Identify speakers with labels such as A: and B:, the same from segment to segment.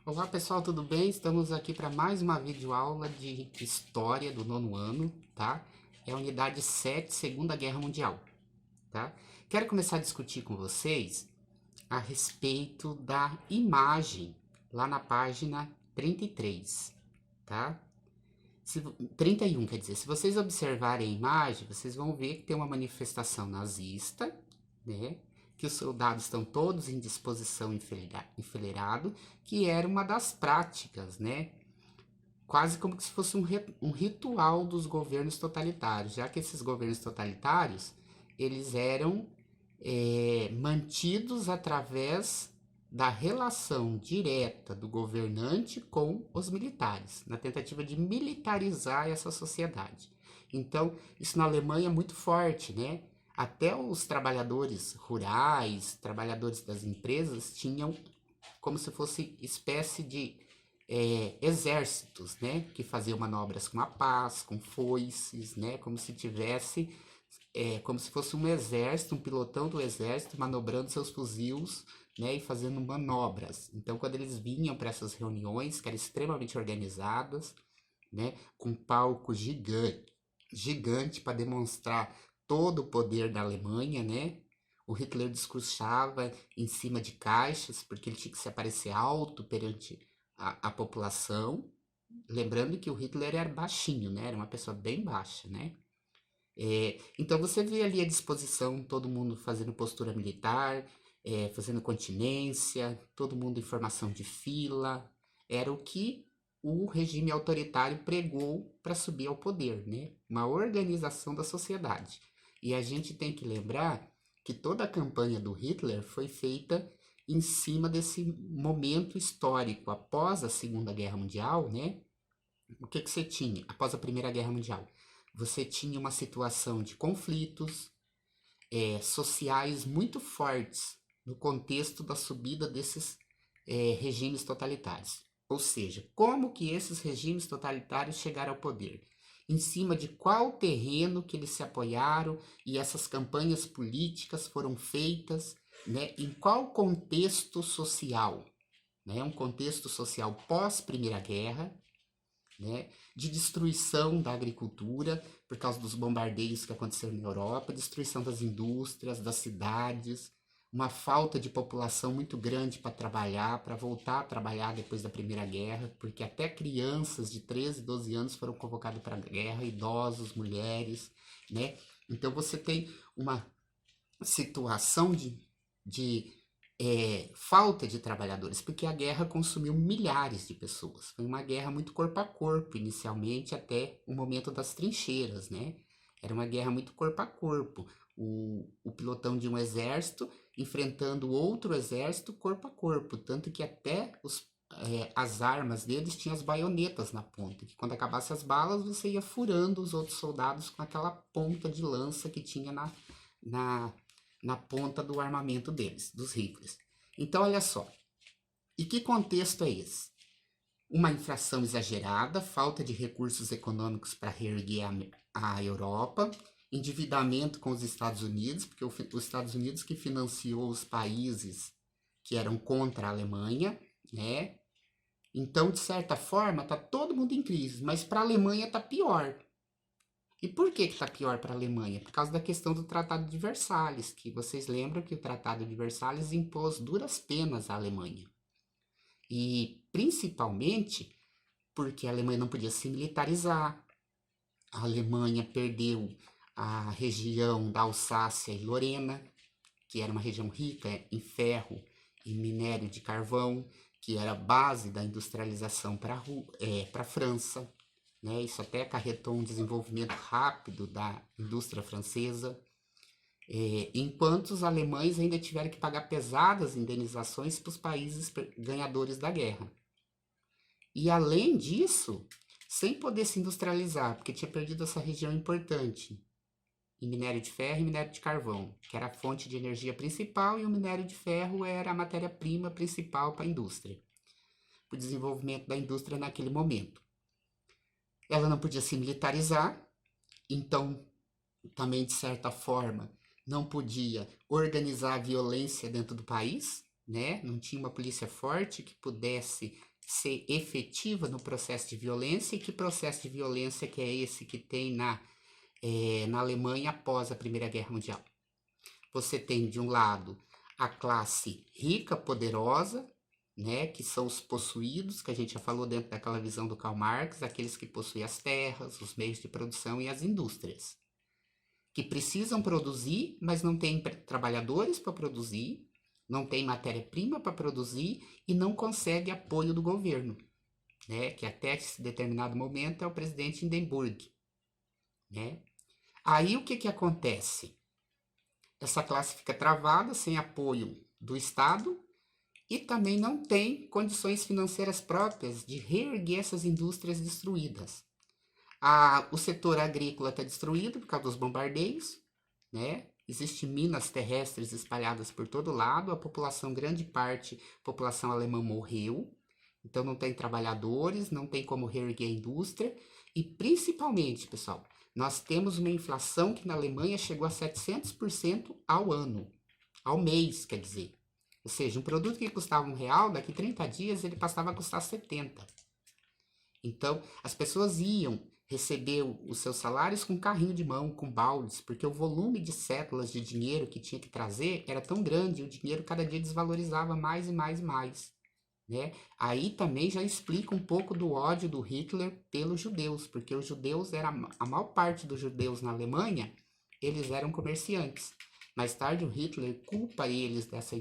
A: Olá pessoal, tudo bem? Estamos aqui para mais uma videoaula de História do nono ano, tá? É a unidade 7, Segunda Guerra Mundial, tá? Quero começar a discutir com vocês a respeito da imagem, lá na página 33, tá? 31, quer dizer, se vocês observarem a imagem, vocês vão ver que tem uma manifestação nazista, né? Que os soldados estão todos em disposição enfileirado, que era uma das práticas, né? Quase como se fosse um ritual dos governos totalitários, já que esses governos totalitários, eles eram mantidos através da relação direta do governante com os militares, na tentativa de militarizar essa sociedade. Então, isso na Alemanha é muito forte, né? Até os trabalhadores rurais, trabalhadores das empresas, tinham como se fosse espécie de exércitos, né? Que faziam manobras com a pás, com foices, né? Como se tivesse, como se fosse um exército, um pilotão do exército manobrando seus fuzis, né? E fazendo manobras. Então, quando eles vinham para essas reuniões, que eram extremamente organizadas, né? Com palco gigante para demonstrar todo o poder da Alemanha, né? O Hitler discursava em cima de caixas, porque ele tinha que se aparecer alto perante a população. Lembrando que o Hitler era baixinho, né? Era uma pessoa bem baixa, né? Então você vê ali a disposição, todo mundo fazendo postura militar, fazendo continência, todo mundo em formação de fila. Era o que o regime autoritário pregou para subir ao poder, né? Uma organização da sociedade. E a gente tem que lembrar que toda a campanha do Hitler foi feita em cima desse momento histórico, após a Segunda Guerra Mundial, né? O que você tinha após a Primeira Guerra Mundial? Você tinha uma situação de conflitos sociais muito fortes no contexto da subida desses regimes totalitários. Ou seja, como que esses regimes totalitários chegaram ao poder? Em cima de qual terreno que eles se apoiaram e essas campanhas políticas foram feitas, né? Em qual contexto social? Né? Um contexto social pós-Primeira Guerra, né, de destruição da agricultura por causa dos bombardeios que aconteceram na Europa, destruição das indústrias, das cidades, uma falta de população muito grande para trabalhar, para voltar a trabalhar depois da Primeira Guerra, porque até crianças de 13, 12 anos foram convocadas para a guerra, idosos, mulheres, né? Então você tem uma situação de falta de trabalhadores, porque a guerra consumiu milhares de pessoas. Foi uma guerra muito corpo a corpo, inicialmente, até o momento das trincheiras, né? Era uma guerra muito corpo a corpo. O pilotão de um exército enfrentando outro exército corpo a corpo. Tanto que até as armas deles tinham as baionetas na ponta, que quando acabasse as balas, você ia furando os outros soldados com aquela ponta de lança que tinha na, na ponta do armamento deles, dos rifles. Então, olha só. E que contexto é esse? Uma inflação exagerada, falta de recursos econômicos para reerguer a Europa, endividamento com os Estados Unidos, porque os Estados Unidos que financiou os países que eram contra a Alemanha, né? Então, de certa forma, tá todo mundo em crise, mas para a Alemanha tá pior. E por que está pior para a Alemanha? Por causa da questão do Tratado de Versalhes, que vocês lembram que o Tratado de Versalhes impôs duras penas à Alemanha. E principalmente porque a Alemanha não podia se militarizar, a Alemanha perdeu a região da Alsácia e Lorena, que era uma região rica em ferro e minério de carvão, que era a base da industrialização para a França. Né? Isso até acarretou um desenvolvimento rápido da indústria francesa, enquanto os alemães ainda tiveram que pagar pesadas indenizações para os países ganhadores da guerra. E além disso, sem poder se industrializar, porque tinha perdido essa região importante em minério de ferro e minério de carvão, que era a fonte de energia principal, e o minério de ferro era a matéria-prima principal para a indústria, para o desenvolvimento da indústria naquele momento. Ela não podia se militarizar, então também de certa forma não podia organizar a violência dentro do país, né? Não tinha uma polícia forte que pudesse ser efetiva no processo de violência. E que processo de violência que é esse que tem na Alemanha após a Primeira Guerra Mundial? Você tem, de um lado, a classe rica, poderosa, né, que são os possuídos, que a gente já falou dentro daquela visão do Karl Marx, aqueles que possuem as terras, os meios de produção e as indústrias, que precisam produzir, mas não têm trabalhadores para produzir, não tem matéria-prima para produzir e não consegue apoio do governo, né, que até esse determinado momento é o presidente Hindenburg, né? Aí o que acontece? Essa classe fica travada, sem apoio do Estado, e também não tem condições financeiras próprias de reerguer essas indústrias destruídas. O setor agrícola está destruído por causa dos bombardeios, né? Existem minas terrestres espalhadas por todo lado, a população, grande parte, a população alemã morreu, então não tem trabalhadores, não tem como reerguer a indústria, e principalmente, pessoal, nós temos uma inflação que na Alemanha chegou a 700% ao ano, ao mês, quer dizer. Ou seja, um produto que custava R$1, daqui 30 dias ele passava a custar 70. Então, as pessoas iam receber os seus salários com carrinho de mão, com baldes, porque o volume de cédulas de dinheiro que tinha que trazer era tão grande, e o dinheiro cada dia desvalorizava mais e mais e mais, né? Aí também já explica um pouco do ódio do Hitler pelos judeus, porque os judeus, a maior parte dos judeus na Alemanha, eles eram comerciantes. Mais tarde o Hitler culpa eles dessa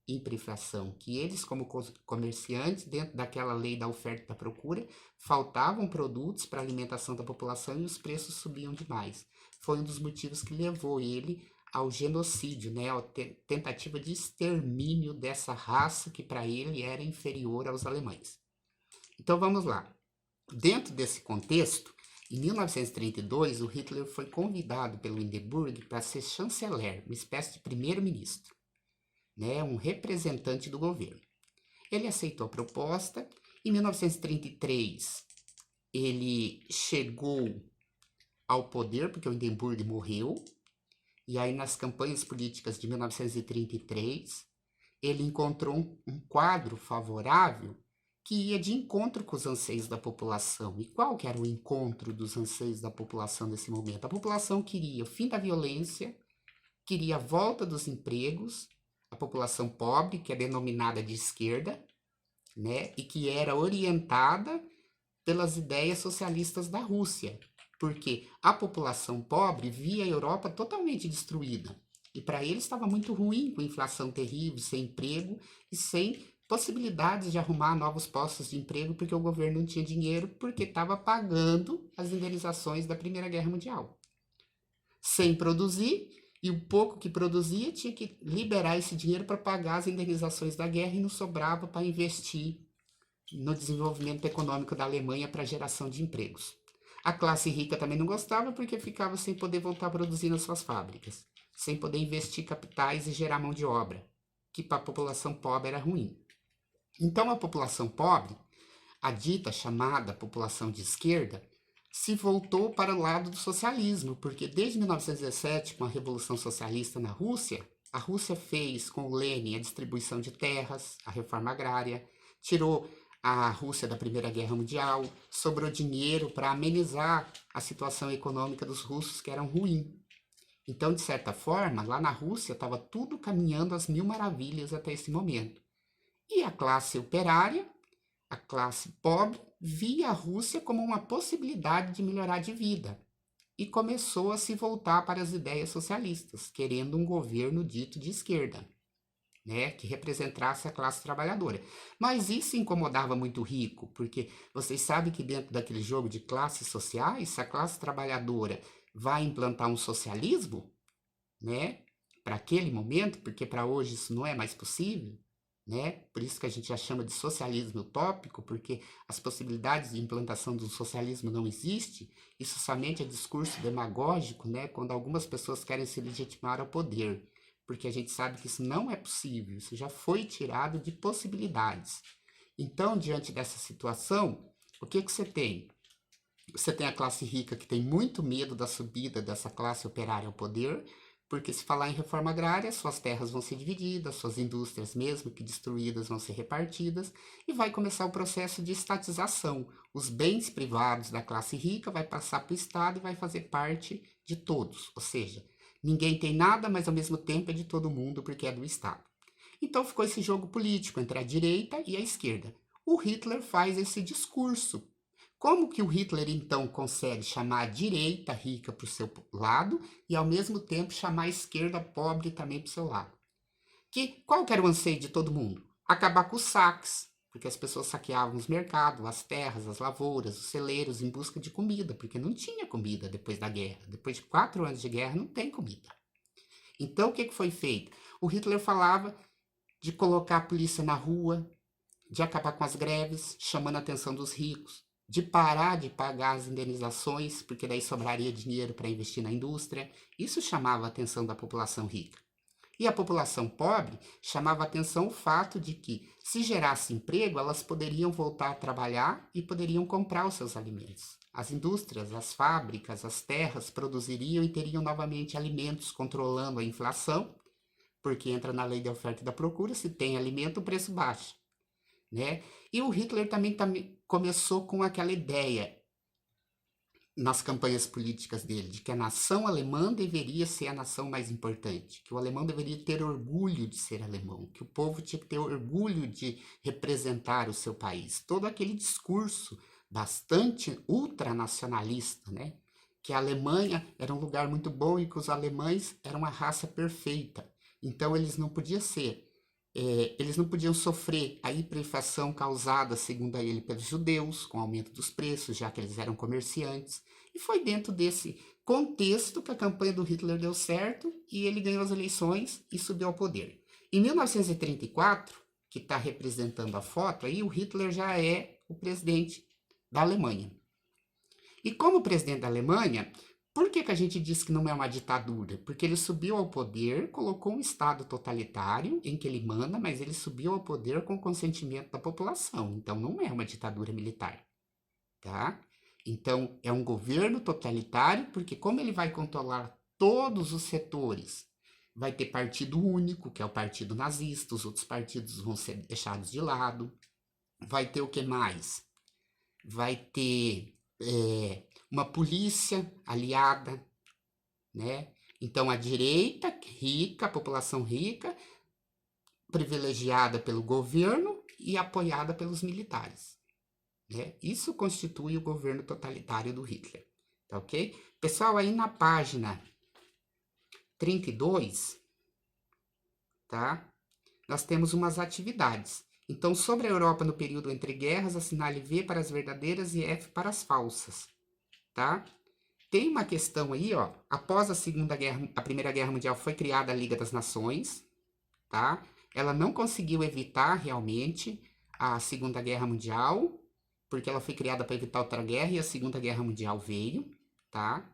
A: hiperinflação, que eles, como comerciantes, dentro daquela lei da oferta e da procura, faltavam produtos para a alimentação da população e os preços subiam demais. Foi um dos motivos que levou ele ao genocídio, né, a tentativa de extermínio dessa raça que para ele era inferior aos alemães. Então vamos lá. Dentro desse contexto, em 1932, o Hitler foi convidado pelo Hindenburg para ser chanceler, uma espécie de primeiro-ministro, né, um representante do governo. Ele aceitou a proposta. Em 1933, ele chegou ao poder, porque o Hindenburg morreu, e aí nas campanhas políticas de 1933, ele encontrou um quadro favorável que ia de encontro com os anseios da população. E qual que era o encontro dos anseios da população nesse momento? A população queria o fim da violência, queria a volta dos empregos, a população pobre, que é denominada de esquerda, né, e que era orientada pelas ideias socialistas da Rússia, porque a população pobre via a Europa totalmente destruída. E para eles estava muito ruim, com inflação terrível, sem emprego e sem possibilidades de arrumar novos postos de emprego, porque o governo não tinha dinheiro, porque estava pagando as indenizações da Primeira Guerra Mundial. Sem produzir, e o pouco que produzia tinha que liberar esse dinheiro para pagar as indenizações da guerra e não sobrava para investir no desenvolvimento econômico da Alemanha para geração de empregos. A classe rica também não gostava porque ficava sem poder voltar a produzir nas suas fábricas, sem poder investir capitais e gerar mão de obra, que para a população pobre era ruim. Então a população pobre, a dita chamada população de esquerda, se voltou para o lado do socialismo, porque desde 1917, com a Revolução Socialista na Rússia, a Rússia fez com o Lenin a distribuição de terras, a reforma agrária, tirou a Rússia da Primeira Guerra Mundial, sobrou dinheiro para amenizar a situação econômica dos russos, que eram ruim. Então, de certa forma, lá na Rússia estava tudo caminhando às mil maravilhas até esse momento. E a classe operária, a classe pobre, via a Rússia como uma possibilidade de melhorar de vida e começou a se voltar para as ideias socialistas, querendo um governo dito de esquerda, né, que representasse a classe trabalhadora. Mas isso incomodava muito o rico, porque vocês sabem que dentro daquele jogo de classes sociais, se a classe trabalhadora vai implantar um socialismo, né, para aquele momento, porque para hoje isso não é mais possível, né? Por isso que a gente já chama de socialismo utópico, porque as possibilidades de implantação do socialismo não existem, isso somente é discurso demagógico, né, quando algumas pessoas querem se legitimar ao poder, porque a gente sabe que isso não é possível, isso já foi tirado de possibilidades. Então, diante dessa situação, o que você tem? Você tem a classe rica que tem muito medo da subida dessa classe operária ao poder, Porque se falar em reforma agrária, suas terras vão ser divididas, suas indústrias, mesmo que destruídas, vão ser repartidas, e vai começar o processo de estatização. Os bens privados da classe rica vai passar para o Estado e vai fazer parte de todos. Ou seja, ninguém tem nada, mas ao mesmo tempo é de todo mundo porque é do Estado. Então ficou esse jogo político entre a direita e a esquerda. O Hitler faz esse discurso. Como que o Hitler, então, consegue chamar a direita rica para o seu lado e, ao mesmo tempo, chamar a esquerda pobre também para o seu lado? Qual que era o anseio de todo mundo? Acabar com os saques, porque as pessoas saqueavam os mercados, as terras, as lavouras, os celeiros em busca de comida, porque não tinha comida depois da guerra. Depois de 4 anos de guerra, não tem comida. Então, o que foi feito? O Hitler falava de colocar a polícia na rua, de acabar com as greves, chamando a atenção dos ricos, de parar de pagar as indenizações, porque daí sobraria dinheiro para investir na indústria. Isso chamava a atenção da população rica. E a população pobre chamava a atenção o fato de que, se gerasse emprego, elas poderiam voltar a trabalhar e poderiam comprar os seus alimentos. As indústrias, as fábricas, as terras produziriam e teriam novamente alimentos controlando a inflação, porque entra na lei da oferta e da procura, se tem alimento, o preço baixa. Né? E o Hitler também começou com aquela ideia nas campanhas políticas dele, de que a nação alemã deveria ser a nação mais importante, que o alemão deveria ter orgulho de ser alemão, que o povo tinha que ter orgulho de representar o seu país. Todo aquele discurso bastante ultranacionalista, né? Que a Alemanha era um lugar muito bom e que os alemães eram uma raça perfeita. Então eles não podiam ser eles não podiam sofrer a hiperinflação causada, segundo ele, pelos judeus, com o aumento dos preços, já que eles eram comerciantes. E foi dentro desse contexto que a campanha do Hitler deu certo e ele ganhou as eleições e subiu ao poder. Em 1934, que está representando a foto, aí o Hitler já é o presidente da Alemanha. E como presidente da Alemanha, por que a gente diz que não é uma ditadura? Porque ele subiu ao poder, colocou um Estado totalitário em que ele manda, mas ele subiu ao poder com o consentimento da população. Então não é uma ditadura militar, tá? Então é um governo totalitário, porque como ele vai controlar todos os setores, vai ter partido único, que é o partido nazista, os outros partidos vão ser deixados de lado. Vai ter o que mais? Vai ter uma polícia aliada, né? Então a direita rica, a população rica, privilegiada pelo governo e apoiada pelos militares, né? Isso constitui o governo totalitário do Hitler, tá ok? Pessoal, aí na página 32, tá? Nós temos umas atividades. Então, sobre a Europa no período entre guerras, assinale V para as verdadeiras e F para as falsas, tá? Tem uma questão aí, ó. Após a Primeira Guerra Mundial foi criada a Liga das Nações, tá? Ela não conseguiu evitar realmente a Segunda Guerra Mundial, porque ela foi criada para evitar outra guerra e a Segunda Guerra Mundial veio, tá?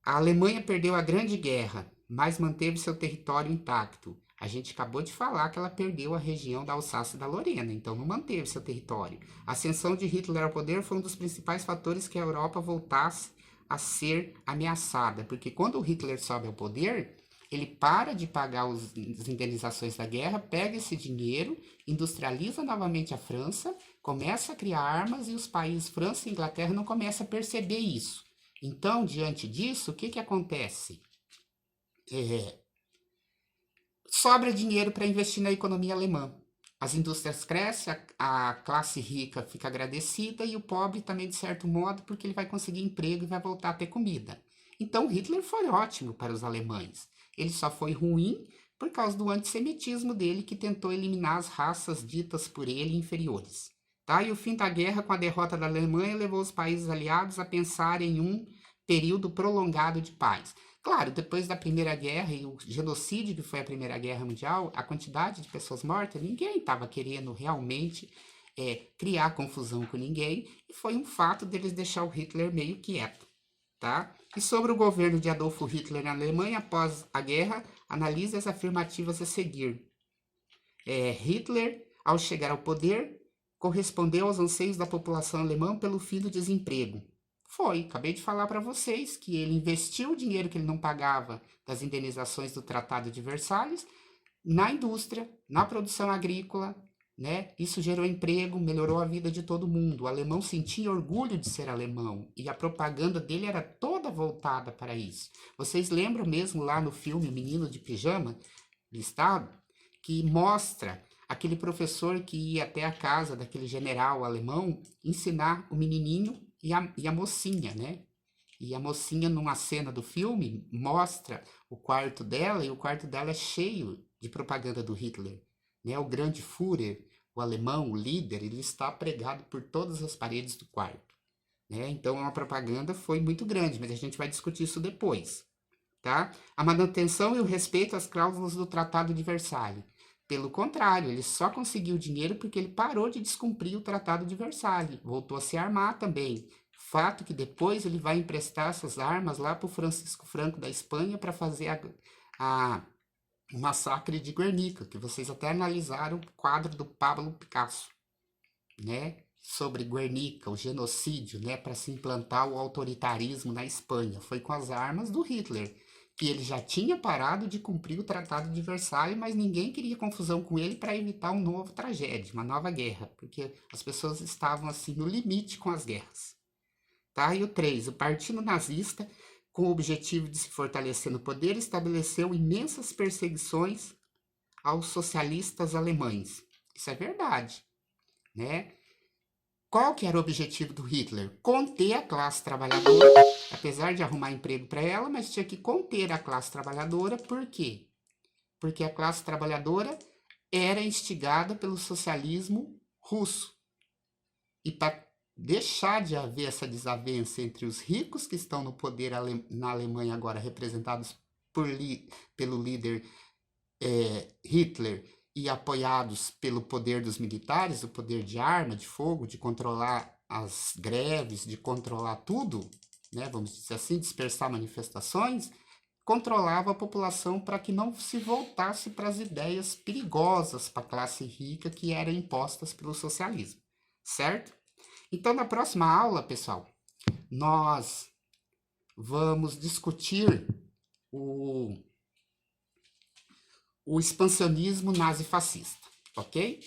A: A Alemanha perdeu a Grande Guerra, mas manteve seu território intacto. A gente acabou de falar que ela perdeu a região da Alsácia e da Lorena, então não manteve seu território. A ascensão de Hitler ao poder foi um dos principais fatores que a Europa voltasse a ser ameaçada, porque quando o Hitler sobe ao poder, ele para de pagar as indenizações da guerra, pega esse dinheiro, industrializa novamente a França, começa a criar armas e os países França e Inglaterra não começam a perceber isso. Então, diante disso, o que acontece? Sobra dinheiro para investir na economia alemã. As indústrias crescem, a classe rica fica agradecida e o pobre também, de certo modo, porque ele vai conseguir emprego e vai voltar a ter comida. Então, Hitler foi ótimo para os alemães. Ele só foi ruim por causa do antissemitismo dele, que tentou eliminar as raças ditas por ele inferiores. Tá? E o fim da guerra, com a derrota da Alemanha, levou os países aliados a pensar em um período prolongado de paz. Claro, depois da Primeira Guerra e o genocídio que foi a Primeira Guerra Mundial, a quantidade de pessoas mortas, ninguém estava querendo realmente criar confusão com ninguém, e foi um fato deles deixar o Hitler meio quieto, tá? E sobre o governo de Adolf Hitler na Alemanha após a guerra, analise as afirmativas a seguir. Hitler, ao chegar ao poder, correspondeu aos anseios da população alemã pelo fim do desemprego. Foi, acabei de falar para vocês que ele investiu o dinheiro que ele não pagava das indenizações do Tratado de Versalhes na indústria, na produção agrícola, né? Isso gerou emprego, melhorou a vida de todo mundo. O alemão sentia orgulho de ser alemão e a propaganda dele era toda voltada para isso. Vocês lembram mesmo lá no filme O Menino de Pijama, listado, que mostra aquele professor que ia até a casa daquele general alemão ensinar o menininho e a mocinha, né? E a mocinha, numa cena do filme, mostra o quarto dela e o quarto dela é cheio de propaganda do Hitler. Né? O grande Führer, o alemão, o líder, ele está pregado por todas as paredes do quarto. Né? Então, a propaganda foi muito grande, mas a gente vai discutir isso depois. Tá? A manutenção e o respeito às cláusulas do Tratado de Versalhes. Pelo contrário, ele só conseguiu dinheiro porque ele parou de descumprir o Tratado de Versalhes. Voltou a se armar também. Fato que depois ele vai emprestar essas armas lá para o Francisco Franco da Espanha para fazer o massacre de Guernica, que vocês até analisaram o quadro do Pablo Picasso, né? Sobre Guernica, o genocídio, né? Para se implantar o autoritarismo na Espanha. Foi com as armas do Hitler, que ele já tinha parado de cumprir o Tratado de Versalhes, mas ninguém queria confusão com ele para evitar um novo tragédia, uma nova guerra, porque as pessoas estavam assim no limite com as guerras. Tá? E o 3, o Partido Nazista, com o objetivo de se fortalecer no poder, estabeleceu imensas perseguições aos socialistas alemães. Isso é verdade, né? Qual que era o objetivo do Hitler? Conter a classe trabalhadora, apesar de arrumar emprego para ela, mas tinha que conter a classe trabalhadora, por quê? Porque a classe trabalhadora era instigada pelo socialismo russo. E para deixar de haver essa desavença entre os ricos que estão no poder na Alemanha agora, representados pelo líder Hitler, e apoiados pelo poder dos militares, o poder de arma, de fogo, de controlar as greves, de controlar tudo, né, vamos dizer assim, dispersar manifestações, controlava a população para que não se voltasse para as ideias perigosas para a classe rica que eram impostas pelo socialismo, certo? Então, na próxima aula, pessoal, nós vamos discutir o expansionismo nazifascista, ok?